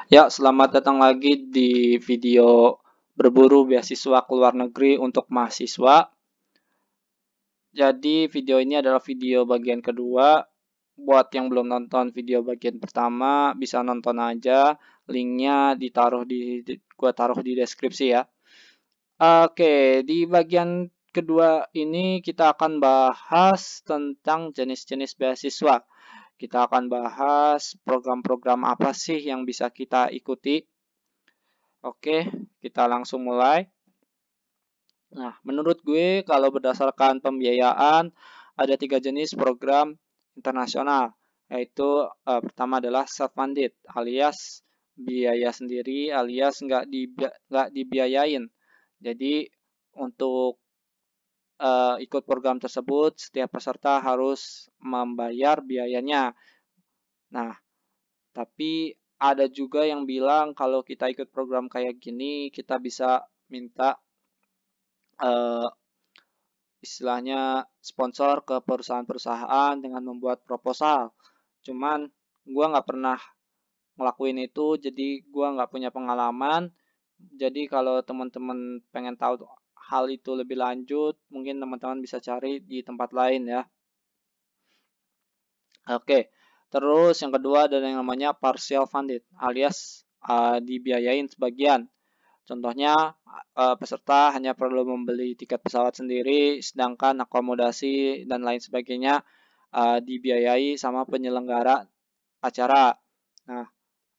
Ya, selamat datang lagi di video berburu beasiswa ke luar negeri untuk mahasiswa. Jadi video ini adalah video bagian kedua. Buat yang belum nonton video bagian pertama, bisa nonton aja. Linknya gua taruh di deskripsi ya. Oke, di bagian kedua ini kita akan bahas tentang jenis-jenis beasiswa. Kita akan bahas program-program apa sih yang bisa kita ikuti. Oke, kita langsung mulai. Nah, menurut gue kalau berdasarkan pembiayaan ada 3 jenis program internasional, yaitu pertama adalah self-funded alias biaya sendiri alias nggak dibiayain. Jadi untuk ikut program tersebut setiap peserta harus membayar biayanya. Nah, tapi ada juga yang bilang kalau kita ikut program kayak gini kita bisa minta uh, istilahnya sponsor ke perusahaan-perusahaan dengan membuat proposal. Cuman gue nggak pernah ngelakuin itu, jadi gue nggak punya pengalaman. Jadi kalau teman-teman pengen tahu hal itu lebih lanjut, mungkin teman-teman bisa cari di tempat lain ya. Oke, terus yang kedua ada yang namanya partial funded, alias dibiayain sebagian. Contohnya, peserta hanya perlu membeli tiket pesawat sendiri, sedangkan akomodasi dan lain sebagainya dibiayai sama penyelenggara acara. Nah,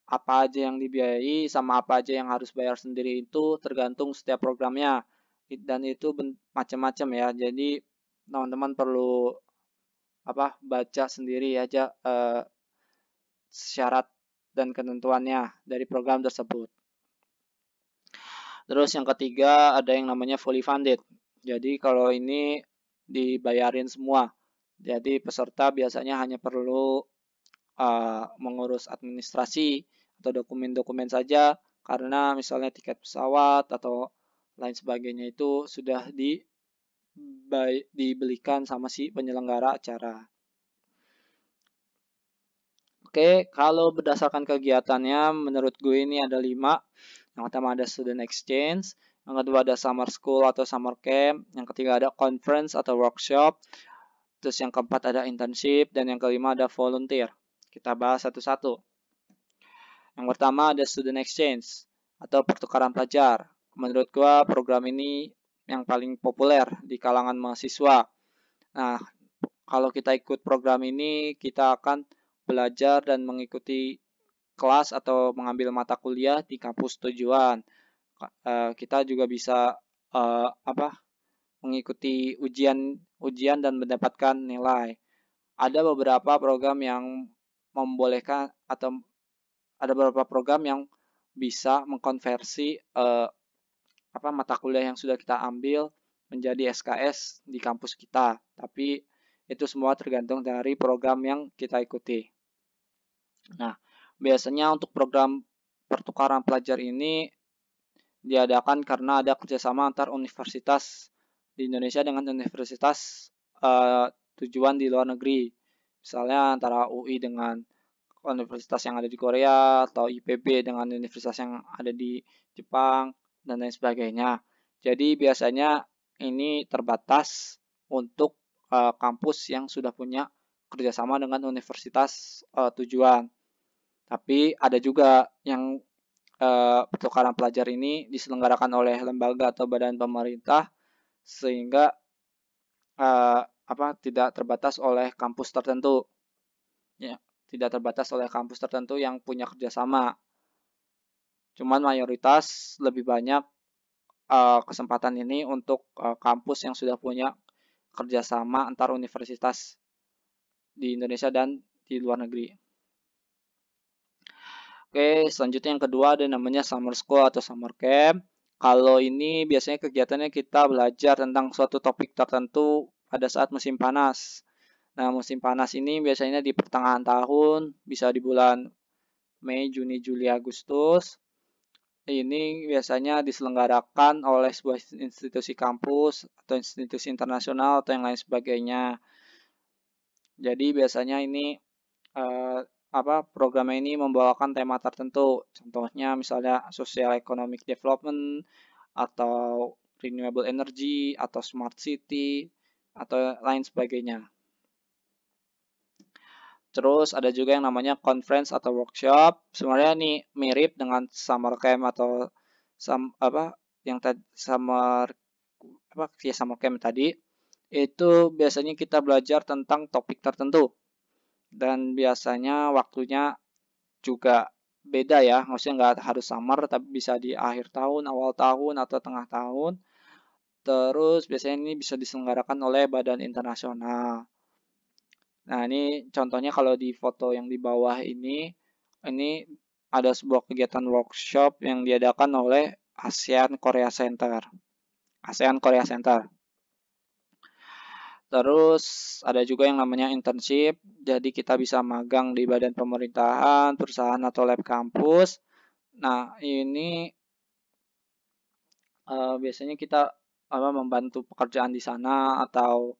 apa aja yang dibiayai sama apa aja yang harus bayar sendiri itu tergantung setiap programnya. Dan itu macam-macam ya. Jadi, teman-teman perlu baca sendiri aja syarat dan ketentuannya dari program tersebut. Terus yang ketiga ada yang namanya fully funded. Jadi kalau ini dibayarin semua. Jadi peserta biasanya hanya perlu mengurus administrasi atau dokumen-dokumen saja karena misalnya tiket pesawat atau lain sebagainya itu sudah dibelikan sama si penyelenggara acara. Oke, kalau berdasarkan kegiatannya, menurut gue ini ada 5. Yang pertama ada student exchange, yang kedua ada summer school atau summer camp, yang ketiga ada conference atau workshop, terus yang keempat ada internship, dan yang kelima ada volunteer. Kita bahas satu-satu. Yang pertama ada student exchange atau pertukaran pelajar. Menurut gue program ini yang paling populer di kalangan mahasiswa. Nah, kalau kita ikut program ini, kita akan belajar dan mengikuti kelas atau mengambil mata kuliah di kampus tujuan. Kita juga bisa mengikuti ujian dan mendapatkan nilai. Ada beberapa program yang membolehkan atau ada beberapa program yang bisa mengkonversi mata kuliah yang sudah kita ambil menjadi SKS di kampus kita. Tapi itu semua tergantung dari program yang kita ikuti. Nah, biasanya untuk program pertukaran pelajar ini diadakan karena ada kerjasama antar universitas di Indonesia dengan universitas tujuan di luar negeri. Misalnya antara UI dengan universitas yang ada di Korea atau IPB dengan universitas yang ada di Jepang dan lain sebagainya. Jadi biasanya ini terbatas untuk kampus yang sudah punya kerjasama dengan universitas tujuan. Tapi ada juga yang pertukaran pelajar ini diselenggarakan oleh lembaga atau badan pemerintah sehingga tidak terbatas oleh kampus tertentu. Ya, tidak terbatas oleh kampus tertentu yang punya kerjasama. Cuman mayoritas lebih banyak kesempatan ini untuk kampus yang sudah punya kerjasama antar universitas di Indonesia dan di luar negeri. Oke, selanjutnya yang kedua ada namanya summer school atau summer camp. Kalau ini biasanya kegiatannya kita belajar tentang suatu topik tertentu pada saat musim panas. Nah, musim panas ini biasanya di pertengahan tahun, bisa di bulan Mei, Juni, Juli, Agustus. Ini biasanya diselenggarakan oleh sebuah institusi kampus atau institusi internasional atau yang lain sebagainya. Jadi biasanya ini program ini membawakan tema tertentu. Contohnya misalnya social economic development atau renewable energy atau smart city atau lain sebagainya. Terus ada juga yang namanya conference atau workshop. Sebenarnya ini mirip dengan summer camp atau yang tadi summer camp tadi. Itu biasanya kita belajar tentang topik tertentu dan biasanya waktunya juga beda ya, maksudnya nggak harus summer tapi bisa di akhir tahun, awal tahun, atau tengah tahun. Terus biasanya ini bisa diselenggarakan oleh badan internasional. Nah, ini contohnya kalau di foto yang di bawah ini ada sebuah kegiatan workshop yang diadakan oleh ASEAN Korea Center. ASEAN Korea Center. Terus ada juga yang namanya internship, jadi kita bisa magang di badan pemerintahan, perusahaan atau lab kampus. Nah, ini biasanya kita membantu pekerjaan di sana atau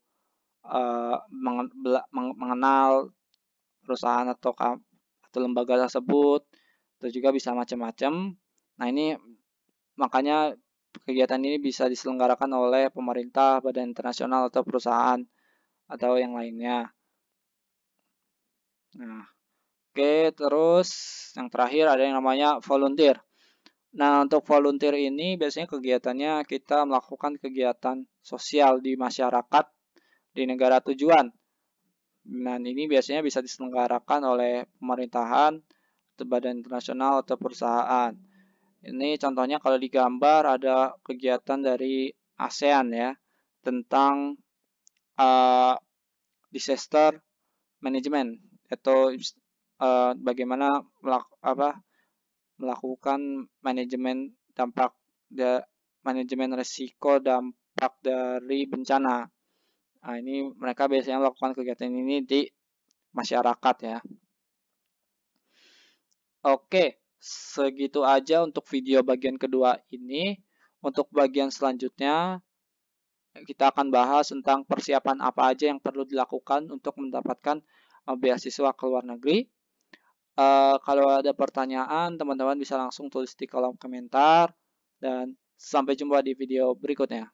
mengenal perusahaan atau lembaga tersebut, atau juga bisa macam-macam. Nah, ini makanya kegiatan ini bisa diselenggarakan oleh pemerintah, badan internasional atau perusahaan atau yang lainnya. Nah, oke, terus yang terakhir ada yang namanya volunteer. Nah, untuk volunteer ini biasanya kegiatannya kita melakukan kegiatan sosial di masyarakat di negara tujuan. Nah, ini biasanya bisa diselenggarakan oleh pemerintahan, atau badan internasional, atau perusahaan. Ini contohnya kalau di gambar ada kegiatan dari ASEAN ya, tentang disaster management, atau bagaimana melakukan manajemen risiko dampak dari bencana. Nah, ini mereka biasanya melakukan kegiatan ini di masyarakat ya. Oke, segitu aja untuk video bagian kedua ini. Untuk bagian selanjutnya, kita akan bahas tentang persiapan apa aja yang perlu dilakukan untuk mendapatkan beasiswa ke luar negeri. Kalau ada pertanyaan, teman-teman bisa langsung tulis di kolom komentar. Dan sampai jumpa di video berikutnya.